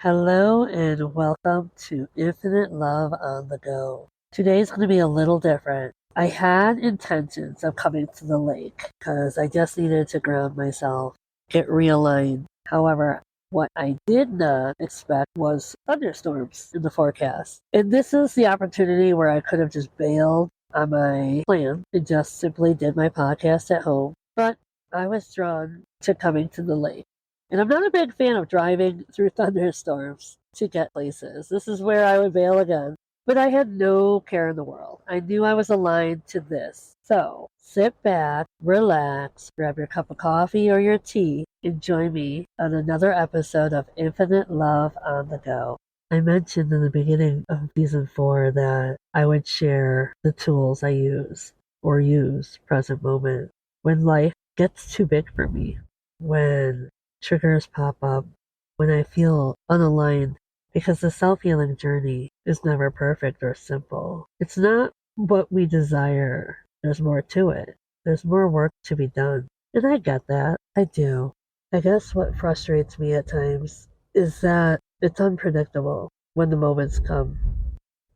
Hello and welcome to Infinite Love on the Go. Today's going to be a little different. I had intentions of coming to the lake because I just needed to ground myself, get realigned. However, what I did not expect was thunderstorms in the forecast. And this is the opportunity where I could have just bailed on my plan and just simply did my podcast at home. But I was drawn to coming to the lake. And I'm not a big fan of driving through thunderstorms to get places. This is where I would bail again. But I had no care in the world. I knew I was aligned to this. So sit back, relax, grab your cup of coffee or your tea, and join me on another episode of Infinite Love on the Go. I mentioned in the beginning of season 4 that I would share the tools I use or use present moment when life gets too big for me, when triggers pop up, when I feel unaligned, because the self-healing journey is never perfect or simple. It's not what we desire. There's more to it. There's more work to be done. And I get that. I do. I guess what frustrates me at times is that it's unpredictable when the moments come.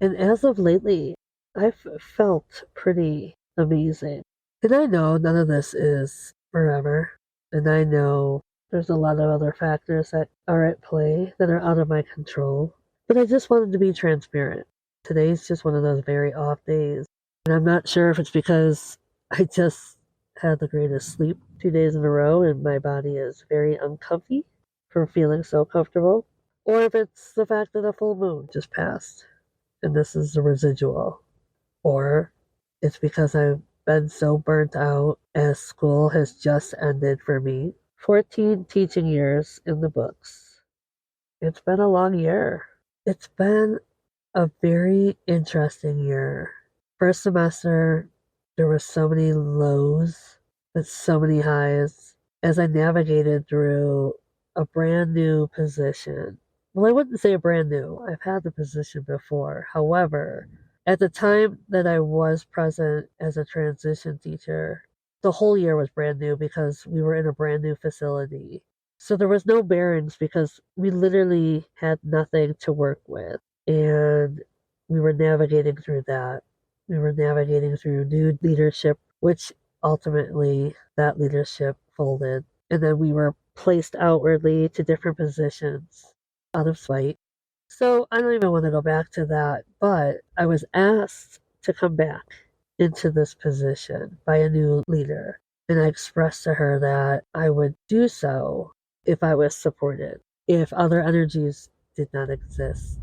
And as of lately, I've felt pretty amazing. And I know none of this is forever. And I know there's a lot of other factors that are at play that are out of my control. But I just wanted to be transparent. Today's just one of those very off days. And I'm not sure if it's because I just had the greatest sleep 2 days in a row and my body is very uncomfy from feeling so comfortable, or if it's the fact that a full moon just passed and this is the residual, or it's because I've been so burnt out as school has just ended for me. 14 teaching years in the books. It's been a long year. It's been a very interesting year. First semester, there were so many lows, but so many highs as I navigated through a brand new position. Well, I wouldn't say brand new. I've had the position before. However, at the time that I was present as a transition teacher, the whole year was brand new because we were in a brand new facility. So there was no bearings because we literally had nothing to work with. And we were navigating through that. We were navigating through new leadership, which ultimately that leadership folded. And then we were placed outwardly to different positions out of spite. So I don't even want to go back to that, but I was asked to come back into this position by a new leader. And I expressed to her that I would do so if I was supported, if other energies did not exist.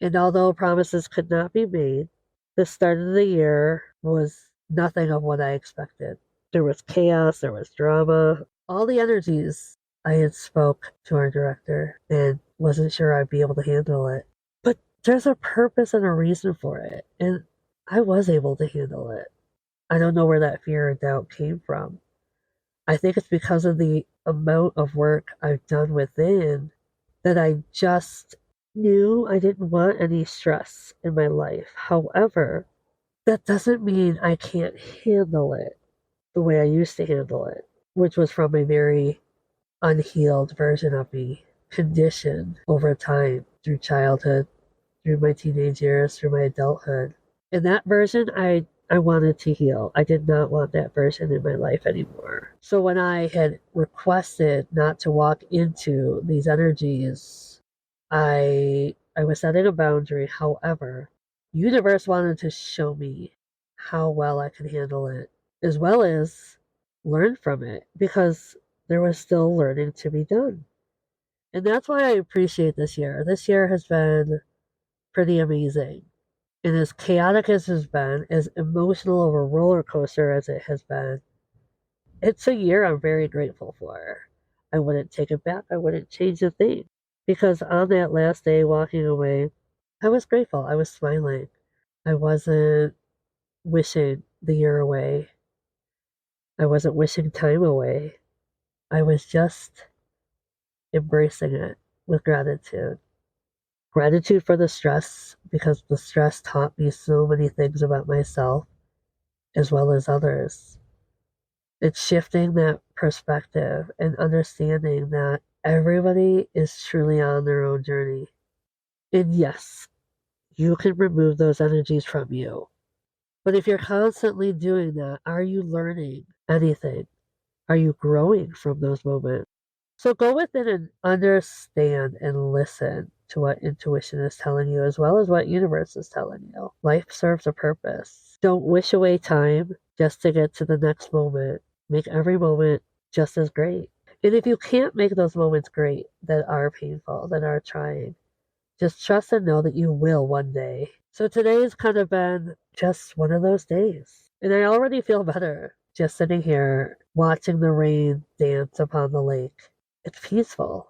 And although promises could not be made, the start of the year was nothing of what I expected. There was chaos, there was drama, all the energies. I had spoke to our director and wasn't sure I'd be able to handle it. But there's a purpose and a reason for it, and I was able to handle it. I don't know where that fear or doubt came from. I think it's because of the amount of work I've done within that I just knew I didn't want any stress in my life. However, that doesn't mean I can't handle it the way I used to handle it, which was from a very unhealed version of me, conditioned over time through childhood, through my teenage years, through my adulthood. And that version I wanted to heal. I did not want that version in my life anymore. So when I had requested not to walk into these energies, I was setting a boundary. However, universe wanted to show me how well I could handle it, as well as learn from it, because there was still learning to be done. And that's why I appreciate this year. This year has been pretty amazing. And as chaotic as it's been, as emotional of a roller coaster as it has been, it's a year I'm very grateful for. I wouldn't take it back. I wouldn't change a thing. Because on that last day walking away, I was grateful. I was smiling. I wasn't wishing the year away. I wasn't wishing time away. I was just embracing it with gratitude. Gratitude for the stress, because the stress taught me so many things about myself as well as others. It's shifting that perspective and understanding that everybody is truly on their own journey. And yes, you can remove those energies from you. But if you're constantly doing that, are you learning anything? Are you growing from those moments? So go within and understand and listen to what intuition is telling you as well as what universe is telling you. Life serves a purpose. Don't wish away time just to get to the next moment. Make every moment just as great. And if you can't make those moments great that are painful, that are trying, just trust and know that you will one day. So today has kind of been just one of those days. And I already feel better just sitting here watching the rain dance upon the lake. It's peaceful.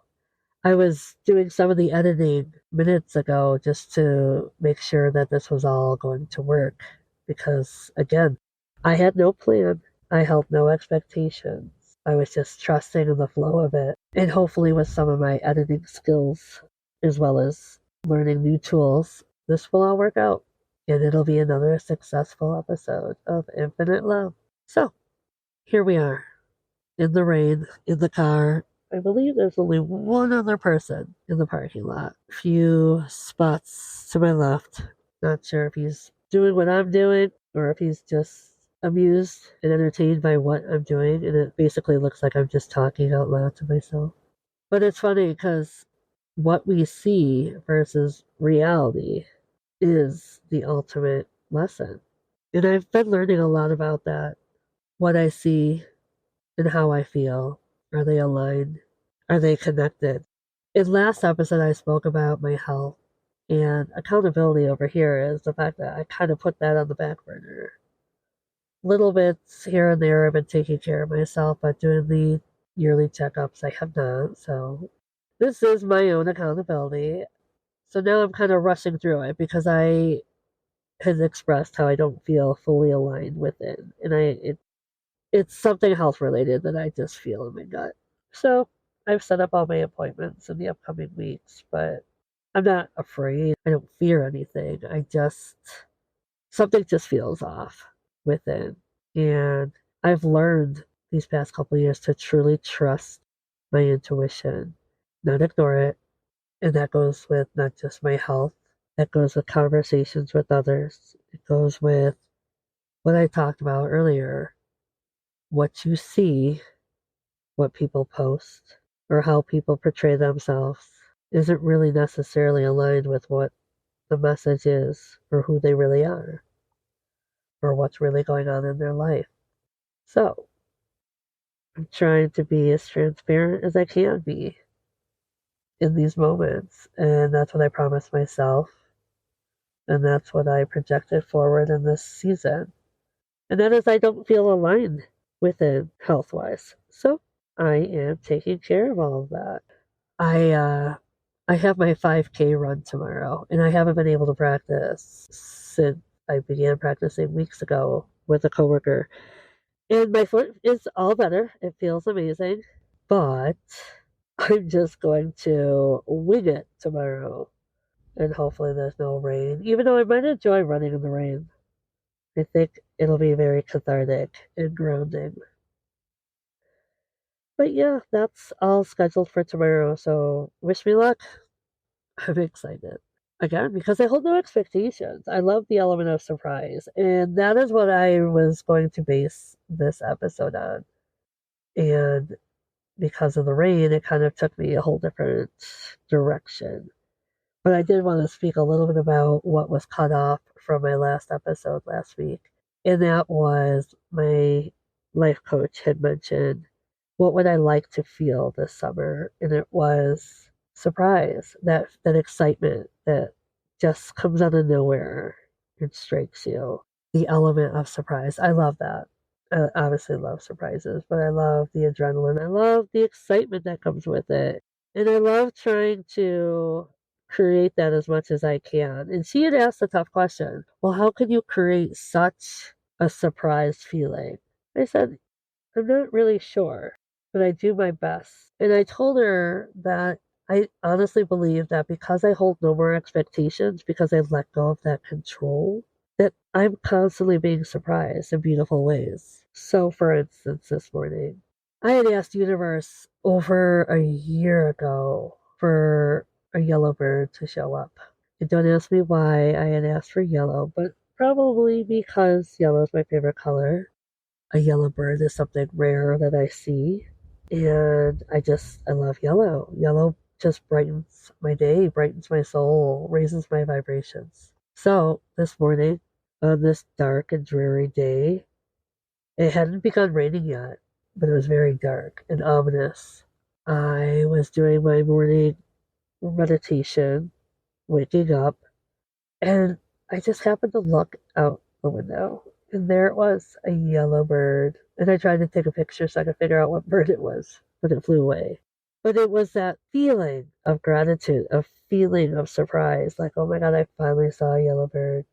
I was doing some of the editing minutes ago just to make sure that this was all going to work. Because again, I had no plan. I held no expectations. I was just trusting in the flow of it. And hopefully, with some of my editing skills, as well as learning new tools, this will all work out. And it'll be another successful episode of Infinite Love. So, here we are in the rain, in the car. I believe there's only one other person in the parking lot. A few spots to my left. Not sure if he's doing what I'm doing or if he's just amused and entertained by what I'm doing. And it basically looks like I'm just talking out loud to myself. But it's funny because what we see versus reality is the ultimate lesson. And I've been learning a lot about that. What I see and how I feel. Are they aligned? Are they connected? In last episode, I spoke about my health, and accountability over here is the fact that I kind of put that on the back burner. Little bits here and there, I've been taking care of myself, but doing the yearly checkups, I have not. So this is my own accountability. So now I'm kind of rushing through it because I had expressed how I don't feel fully aligned with it, and it's something health related that I just feel in my gut. So I've set up all my appointments in the upcoming weeks, but I'm not afraid. I don't fear anything. Something just feels off within. And I've learned these past couple of years to truly trust my intuition, not ignore it. And that goes with not just my health, that goes with conversations with others, it goes with what I talked about earlier. What you see, what people post, or how people portray themselves isn't really necessarily aligned with what the message is or who they really are or what's really going on in their life. So I'm trying to be as transparent as I can be in these moments. And that's what I promised myself. And that's what I projected forward in this season. And that is I don't feel aligned with it health wise. So I am taking care of all of that. I have my 5K run tomorrow, and I haven't been able to practice since I began practicing weeks ago with a coworker. And my foot is all better. It feels amazing, but I'm just going to wing it tomorrow. And hopefully there's no rain, even though I might enjoy running in the rain. I think it'll be very cathartic and grounding. But yeah, that's all scheduled for tomorrow, so wish me luck. I'm excited. Again, because I hold no expectations. I love the element of surprise, and that is what I was going to base this episode on. And because of the rain, it kind of took me a whole different direction. But I did want to speak a little bit about what was cut off from my last episode last week. And that was my life coach had mentioned, what would I like to feel this summer? And it was surprise, that excitement that just comes out of nowhere and strikes you. The element of surprise. I love that. I obviously love surprises, but I love the adrenaline. I love the excitement that comes with it. And I love trying to create that as much as I can. And she had asked a tough question. Well, how can you create such a surprised feeling? I said, I'm not really sure, but I do my best. And I told her that I honestly believe that because I hold no more expectations, because I let go of that control, that I'm constantly being surprised in beautiful ways. So, for instance, this morning, I had asked Universe over a year ago for a yellow bird to show up. And don't ask me why I had asked for yellow, but probably because yellow is my favorite color. A yellow bird is something rare that I see. And I love yellow. Yellow just brightens my day, brightens my soul, raises my vibrations. So this morning, on this dark and dreary day, it hadn't begun raining yet, but it was very dark and ominous. I was doing my morning meditation, waking up, and I just happened to look out the window, and there it was, a yellow bird. And I tried to take a picture so I could figure out what bird it was, but it flew away. But it was that feeling of gratitude, a feeling of surprise, like, oh my God, I finally saw a yellow bird.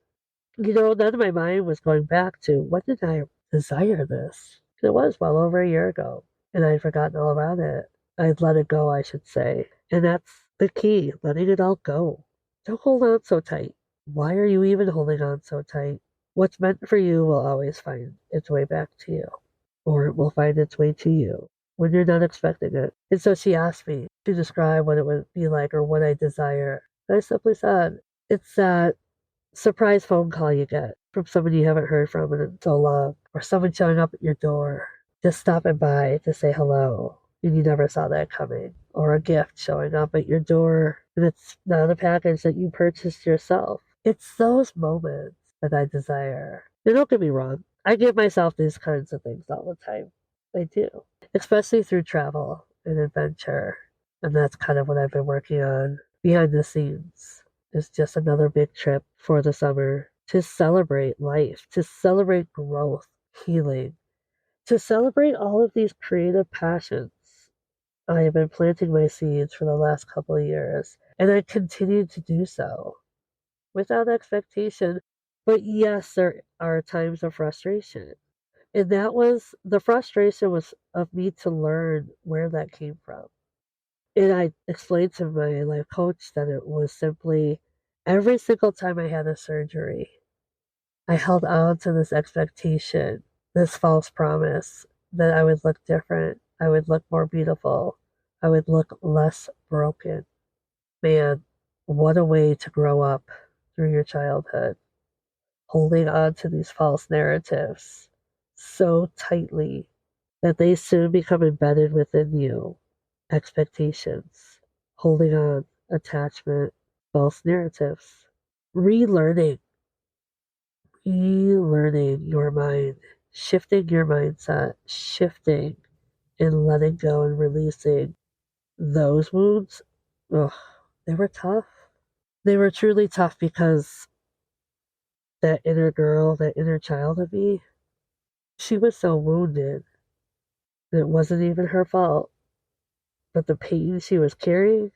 None of my mind was going back to when did I desire this? It was well over a year ago, and I'd forgotten all about it. I'd let it go, I should say. And that's the key, letting it all go. Don't hold on so tight. Why are you even holding on so tight? What's meant for you will always find its way back to you, or it will find its way to you when you're not expecting it. And so she asked me to describe what it would be like or what I desire. And I simply said, it's that surprise phone call you get from somebody you haven't heard from in so long, or someone showing up at your door, just stopping by to say hello, and you never saw that coming, or a gift showing up at your door, and it's not a package that you purchased yourself. It's those moments that I desire. And don't get me wrong, I give myself these kinds of things all the time. I do, especially through travel and adventure. And that's kind of what I've been working on behind the scenes is just another big trip for the summer to celebrate life, to celebrate growth, healing, to celebrate all of these creative passions. I have been planting my seeds for the last couple of years, and I continue to do so without expectation. But yes, there are times of frustration. And the frustration was of me to learn where that came from. And I explained to my life coach that it was simply every single time I had a surgery, I held on to this expectation, this false promise that I would look different, I would look more beautiful, I would look less broken. Man, what a way to grow up through your childhood, holding on to these false narratives so tightly that they soon become embedded within you. Expectations, holding on, attachment, false narratives, relearning, relearning your mind, shifting your mindset, shifting and letting go and releasing those wounds. Ugh, they were tough. They were truly tough because that inner girl, that inner child of me, she was so wounded. And it wasn't even her fault. But the pain she was carrying,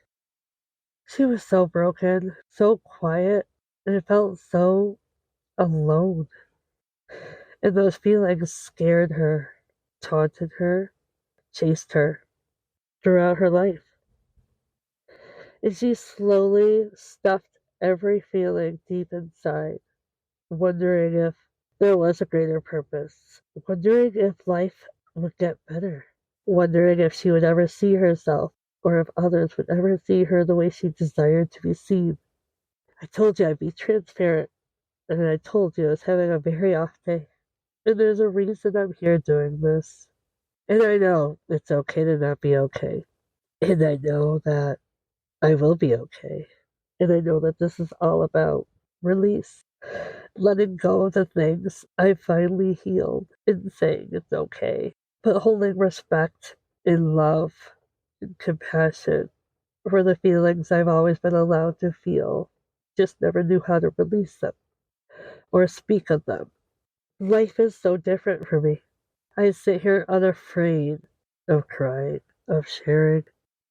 she was so broken, so quiet, and it felt so alone. And those feelings scared her, taunted her, chased her throughout her life. And she slowly stuffed every feeling deep inside, wondering if there was a greater purpose, wondering if life would get better, wondering if she would ever see herself or if others would ever see her the way she desired to be seen. I told you I'd be transparent, and I told you I was having a very off day. And there's a reason I'm here doing this. And I know it's okay to not be okay. And I know that I will be okay. And I know that this is all about release, letting go of the things I finally healed and saying it's okay, but holding respect and love and compassion for the feelings I've always been allowed to feel, just never knew how to release them or speak of them. Life is so different for me. I sit here unafraid of crying, of sharing.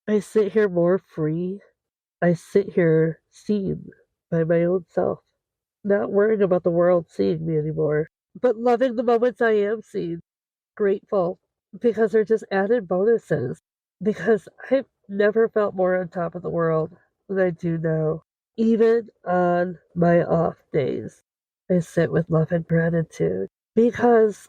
I sit here more free. I sit here seen by my own self, not worrying about the world seeing me anymore, but loving the moments I am seen, grateful because they're just added bonuses. Because I've never felt more on top of the world than I do now. Even on my off days, I sit with love and gratitude because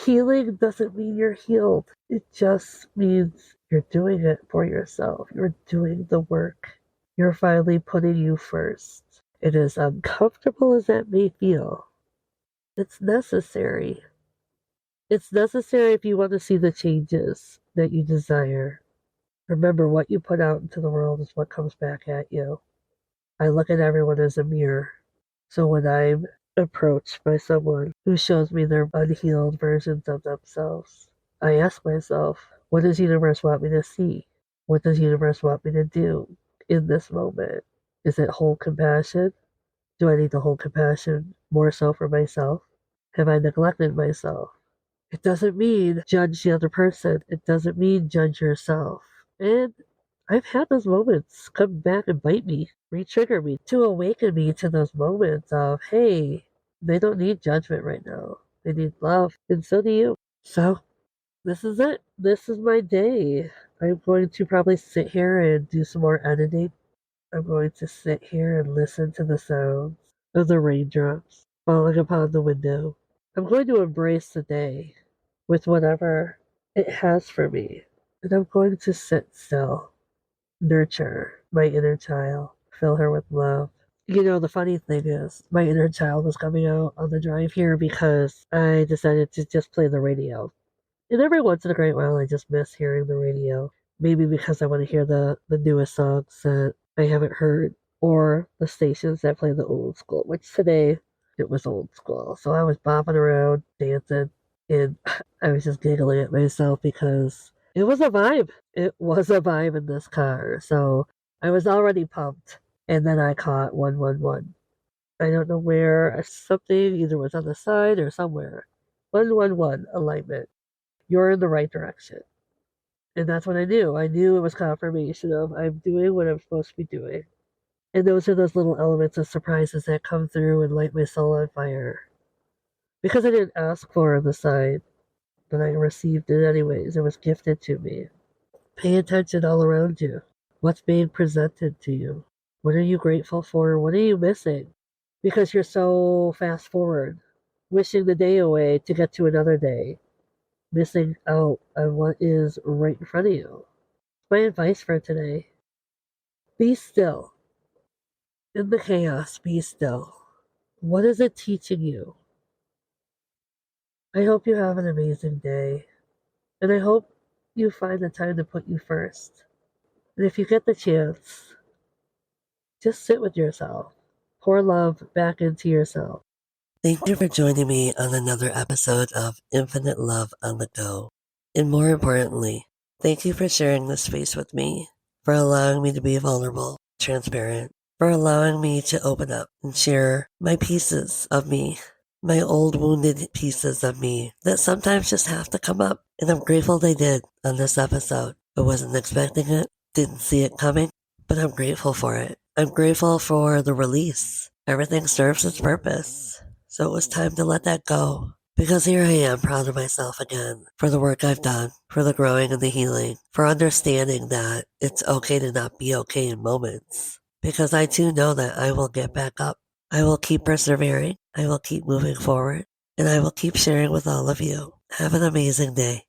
Healing doesn't mean you're healed. It just means you're doing it for yourself. You're doing the work. You're finally putting you first. And as uncomfortable as that may feel, it's necessary. It's necessary if you want to see the changes that you desire. Remember, what you put out into the world is what comes back at you. I look at everyone as a mirror. So when I'm approached by someone who shows me their unhealed versions of themselves, I ask myself, what does universe want me to see? What does universe want me to do in this moment? Is it hold compassion? Do I need to hold compassion more so for myself? Have I neglected myself? It doesn't mean judge the other person. It doesn't mean judge yourself. And I've had those moments come back and bite me, re-trigger me, to awaken me to those moments of, hey, they don't need judgment right now. They need love, and so do you. So, this is it. This is my day. I'm going to probably sit here and do some more editing. I'm going to sit here and listen to the sounds of the raindrops falling upon the window. I'm going to embrace the day with whatever it has for me. And I'm going to sit still, nurture my inner child, fill her with love. You know, the funny thing is, my inner child was coming out on the drive here because I decided to just play the radio. And every once in a great while, I just miss hearing the radio. Maybe because I want to hear the newest songs that I haven't heard, or the stations that play the old school, which today it was old school. So I was bopping around, dancing, and I was just giggling at myself because it was a vibe. It was a vibe in this car. So I was already pumped. And then I caught 111. I don't know where something either was on the side or somewhere. 111 alignment. You're in the right direction. And that's what I knew. I knew it was confirmation of I'm doing what I'm supposed to be doing. And those are those little elements of surprises that come through and light my soul on fire. Because I didn't ask for the sign, but I received it anyways. It was gifted to me. Pay attention all around you. What's being presented to you? What are you grateful for? What are you missing? Because you're so fast forward, wishing the day away to get to another day, missing out on what is right in front of you. My advice for today: be still. In the chaos, be still. What is it teaching you? I hope you have an amazing day, and I hope you find the time to put you first. And if you get the chance, just sit with yourself. Pour love back into yourself. Thank you for joining me on another episode of Infinite Love on the Go. And more importantly, thank you for sharing this space with me, for allowing me to be vulnerable, transparent, for allowing me to open up and share my pieces of me, my old wounded pieces of me that sometimes just have to come up. And I'm grateful they did on this episode. I wasn't expecting it, didn't see it coming, but I'm grateful for it. I'm grateful for the release. Everything serves its purpose. So it was time to let that go. Because here I am, proud of myself again, for the work I've done, for the growing and the healing, for understanding that it's okay to not be okay in moments. Because I too know that I will get back up. I will keep persevering. I will keep moving forward. And I will keep sharing with all of you. Have an amazing day.